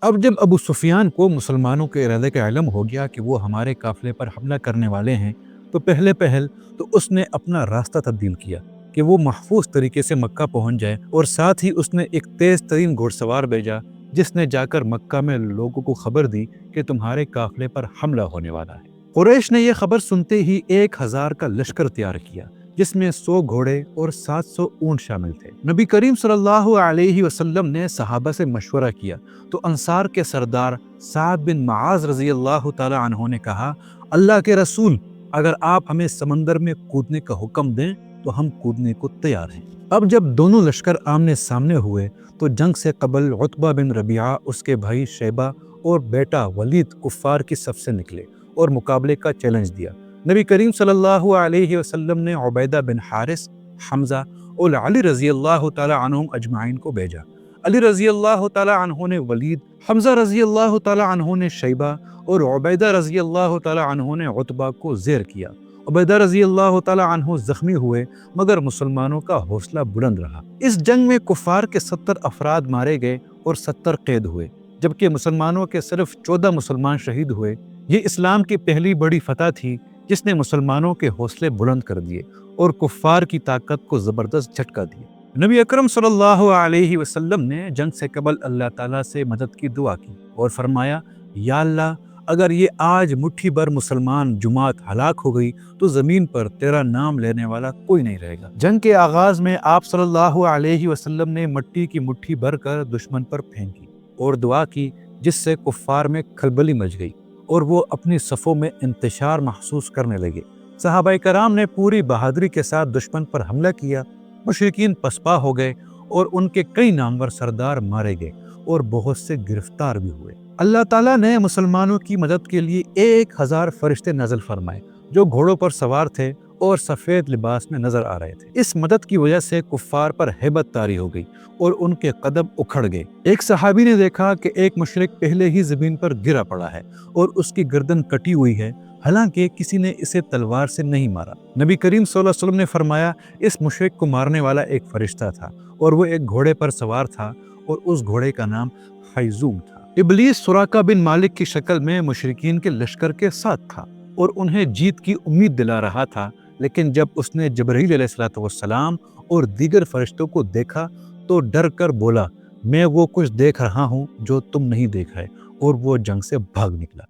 اب جب ابو سفیان کو مسلمانوں کے ارادے کا علم ہو گیا کہ وہ ہمارے قافلے پر حملہ کرنے والے ہیں تو پہلے اس نے اپنا راستہ تبدیل کیا کہ وہ محفوظ طریقے سے مکہ پہنچ جائے، اور ساتھ ہی اس نے ایک تیز ترین گھڑ سوار بھیجا جس نے جا کر مکہ میں لوگوں کو خبر دی کہ تمہارے قافلے پر حملہ ہونے والا ہے۔ قریش نے یہ خبر سنتے ہی 1000 کا لشکر تیار کیا جس میں 100 گھوڑے اور 700 اونٹ شامل تھے۔ نبی کریم صلی اللہ علیہ وسلم نے صحابہ سے مشورہ کیا تو انصار کے سردار سعد بن معاذ رضی اللہ تعالی عنہ نے کہا، اللہ کے رسول، اگر آپ ہمیں سمندر میں کودنے کا حکم دیں تو ہم کودنے کو تیار ہیں۔ اب جب دونوں لشکر آمنے سامنے ہوئے تو جنگ سے قبل عتبہ بن ربیعہ، اس کے بھائی شیبہ اور بیٹا ولید کفار کی صف سے نکلے اور مقابلے کا چیلنج دیا۔ نبی کریم صلی اللہ علیہ وسلم نے عبیدہ بن حارث، حمزہ اور علی رضی اللہ تعالی عنہم اجمعین کو بھیجا۔ علی رضی اللہ تعالی عنہ نے ولید، حمزہ رضی اللہ تعالی عنہ نے شیبہ اور عبیدہ رضی اللہ تعالی عنہ نے عتبہ کو زیر کیا۔ عبیدہ رضی اللہ تعالی عنہ زخمی ہوئے مگر مسلمانوں کا حوصلہ بلند رہا۔ اس جنگ میں کفار کے 70 افراد مارے گئے اور 70 قید ہوئے، جبکہ مسلمانوں کے صرف 14 مسلمان شہید ہوئے۔ یہ اسلام کی پہلی بڑی فتح تھی جس نے مسلمانوں کے حوصلے بلند کر دیے اور کفار کی طاقت کو زبردست جھٹکا دیا۔ نبی اکرم صلی اللہ علیہ وسلم نے جنگ سے قبل اللہ تعالیٰ سے مدد کی دعا کی اور فرمایا، یا اللہ، اگر یہ آج مٹھی بھر مسلمان جماعت ہلاک ہو گئی تو زمین پر تیرا نام لینے والا کوئی نہیں رہے گا۔ جنگ کے آغاز میں آپ صلی اللہ علیہ وسلم نے مٹی کی مٹھی بھر کر دشمن پر پھینکی اور دعا کی جس سے کفار میں کھلبلی مچ گئی اور وہ اپنی صفوں میں انتشار محسوس کرنے لگے۔ صحابہ کرام نے پوری بہادری کے ساتھ دشمن پر حملہ کیا۔ مشرکین پسپا ہو گئے اور ان کے کئی نامور سردار مارے گئے اور بہت سے گرفتار بھی ہوئے۔ اللہ تعالیٰ نے مسلمانوں کی مدد کے لیے 1000 فرشتے نازل فرمائے جو گھوڑوں پر سوار تھے اور سفید لباس میں نظر آ رہے تھے۔ اس مدد کی وجہ سے کفار پر ہیبت طاری ہو گئی اور ان کے قدم اکھڑ گئے۔ ایک صحابی نے دیکھا کہ ایک مشرک پہلے ہی زمین پر گرا پڑا ہے اور اس کی گردن کٹی ہوئی ہے، حالانکہ کسی نے اسے تلوار سے نہیں مارا۔ نبی کریم صلی اللہ علیہ وسلم نے فرمایا، اس مشرک کو مارنے والا ایک فرشتہ تھا اور وہ ایک گھوڑے پر سوار تھا اور اس گھوڑے کا نام حیزوم تھا۔ ابلیس سراقہ بن مالک کی شکل میں مشرکین کے لشکر کے ساتھ تھا اور انہیں جیت کی امید دلا رہا تھا، لیکن جب اس نے جبرائیل علیہ السلام اور دیگر فرشتوں کو دیکھا تو ڈر کر بولا، میں وہ کچھ دیکھ رہا ہوں جو تم نہیں دیکھ رہے، اور وہ جنگ سے بھاگ نکلا۔